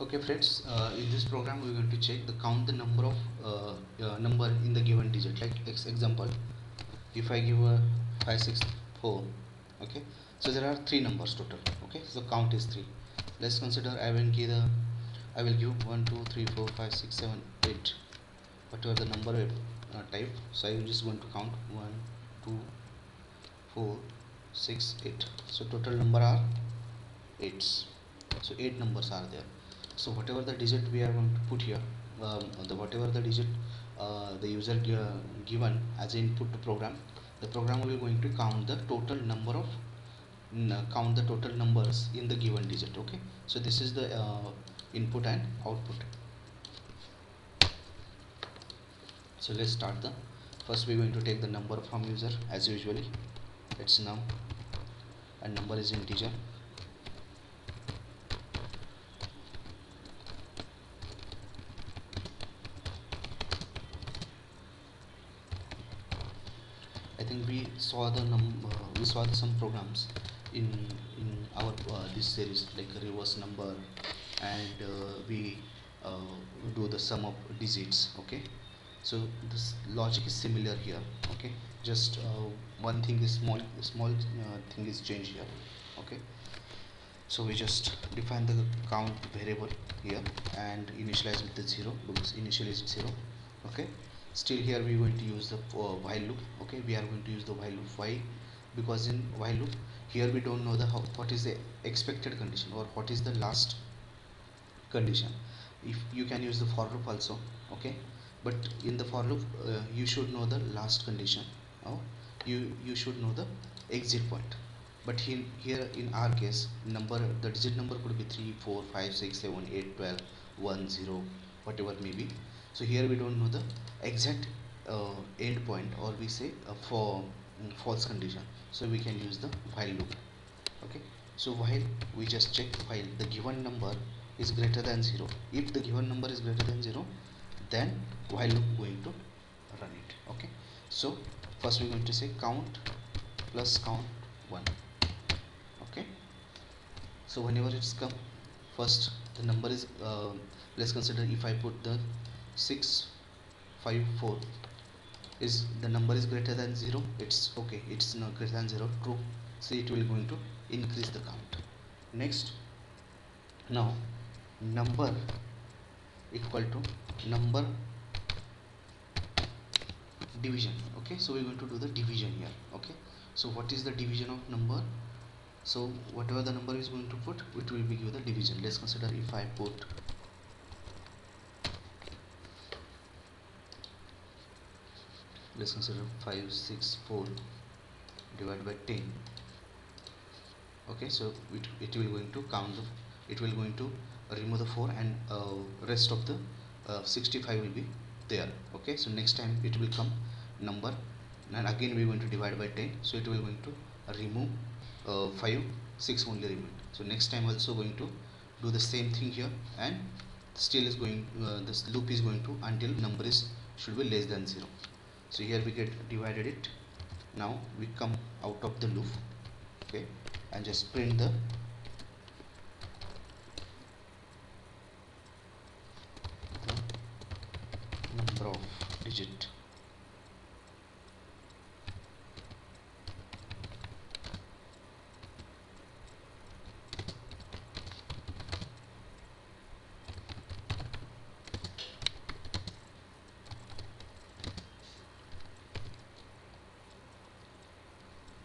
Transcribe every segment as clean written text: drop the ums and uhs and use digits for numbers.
Okay friends, in this program we're going to check the count the number of number in the given digit. Like example, if I give a 564, okay, so there are three numbers total. Okay, so count is three. Let's consider I will give 1 2 3 4 5 6 7 8, whatever the number type. So I'm just going to count 1 2 4 6 8. So total number are 8s. So 8 numbers are there. So whatever the digit we are going to put here, the whatever the digit the user given as input to program, the program will be going to count the total number of count the total numbers in the given digit. Okay, so this is the input and output. So let's start the first. We're going to take the number from user as usually. It's num and number is integer. I think we saw some programs in our this series, like reverse number, and we do the sum of digits. Okay, so this logic is similar here. Okay, just one thing is small thing is changed here. Okay, so we just define the count variable here and initialize with the 0 because initially is 0. Okay, still here we are going to use the while loop. Okay, we are going to use the while loop. Why? Because in while loop here we don't know the what is the expected condition or what is the last condition. If you can use the for loop also. Okay, but in the for loop you should know the last condition. Oh, you should know the exit point. But here in our case, the digit number could be 3 4 5 6 7 8 12 1 0, whatever may be. So here we don't know the exact end point, or we say for false condition. So we can use the while loop. Okay, so while we just check while the given number is greater than 0. If the given number is greater than 0, then while loop going to run it. Okay, so first we're going to say count plus count 1. Okay, so whenever it's come, first the number is let's consider if I put the 654, is the number is greater than 0, it's okay, it's not greater than 0, true. So it will going to increase the count. Next, now number equal to number division. Okay, so we're going to do the division here. Okay, so what is the division of number? So whatever the number is going to put, it will be give the division. Let's consider if I put let's consider 564 divided by 10. Okay, so it will going to count it will going to remove the 4, and rest of the 65 will be there. Okay, so next time it will come number, and again we are going to divide by 10, so it will going to remove 5 6 only remain. So next time also going to do the same thing here, and still is going this loop is going to until number is should be less than 0. So here we get divided it. Now we come out of the loop. Okay, and just print the number of digit.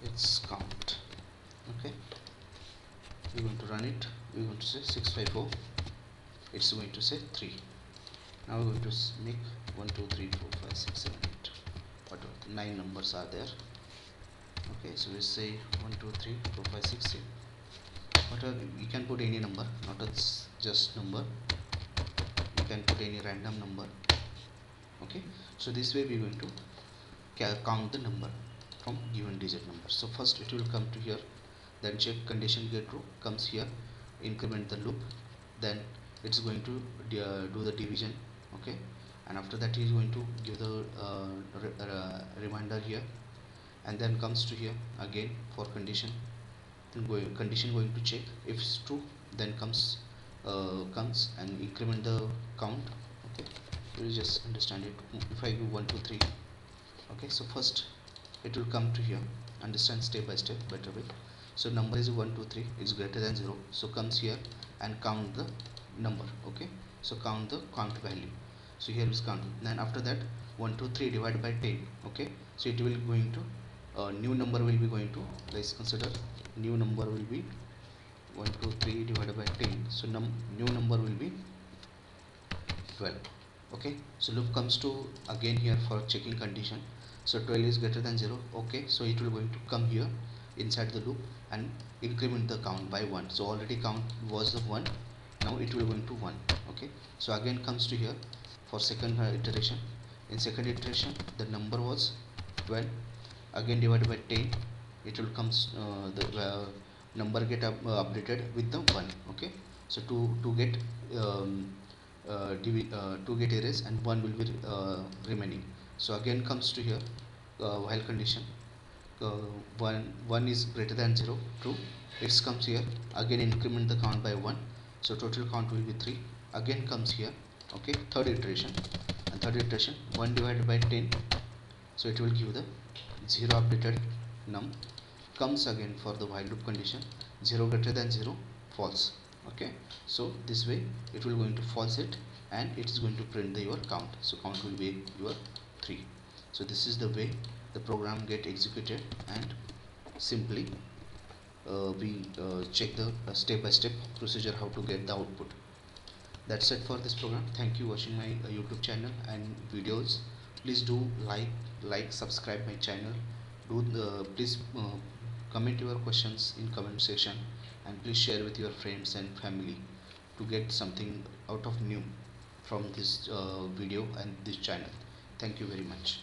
It's count. Okay, we're going to run it. We're going to say 654, it's going to say 3. Now we're going to make 1 2 3 4 5 6 7 8, whatever 9 numbers are there. Okay, so we say 1 2 3 4 5 6 7, whatever you can put any number, not a just number, you can put any random number. Okay, so this way we're going to count the number from given digit number. So first it will come to here, then check condition get true, comes here, increment the loop, then it's going to do the division. Okay, and after that he is going to give the reminder here, and then comes to here again for condition, then condition going to check if it's true, then comes comes and increment the count. Okay, you will just understand it. If I give 1 2 3, okay, so first it will come to here. Understand step by step better way. So number is 1 2 3, it's greater than 0, so comes here and count the number. Okay, so count the count value. So here is count. Then after that 1 2 3 divided by 10. Okay, so it will going to new number will be going to, let's consider new number will be 1 2 3 divided by 10. So new number will be 12. Okay, so loop comes to again here for checking condition. So 12 is greater than 0. Okay, so it will going to come here inside the loop and increment the count by 1. So already count was the 1, now it will going to 1. Okay, so again comes to here for second iteration. In second iteration the number was 12, again divided by 10, it will comes the number get updated with the 1. Okay, so to get to get erase and 1 will be remaining. So again comes to here while condition, uh, 1 is greater than 0, true, it comes here, again increment the count by 1, so total count will be 3, again comes here. Okay, third iteration, and third iteration 1 divided by 10, so it will give the 0 updated num, comes again for the while loop condition, 0 greater than 0 false. Okay, so this way it will going to false it and it is going to print the your count, so count will be your 3. So this is the way the program get executed, and simply we check the step by step procedure how to get the output. That's it for this program. Thank you watching my YouTube channel and videos. Please do subscribe my channel. Do please comment your questions in comment section, and please share with your friends and family to get something out of new from this video and this channel. Thank you very much.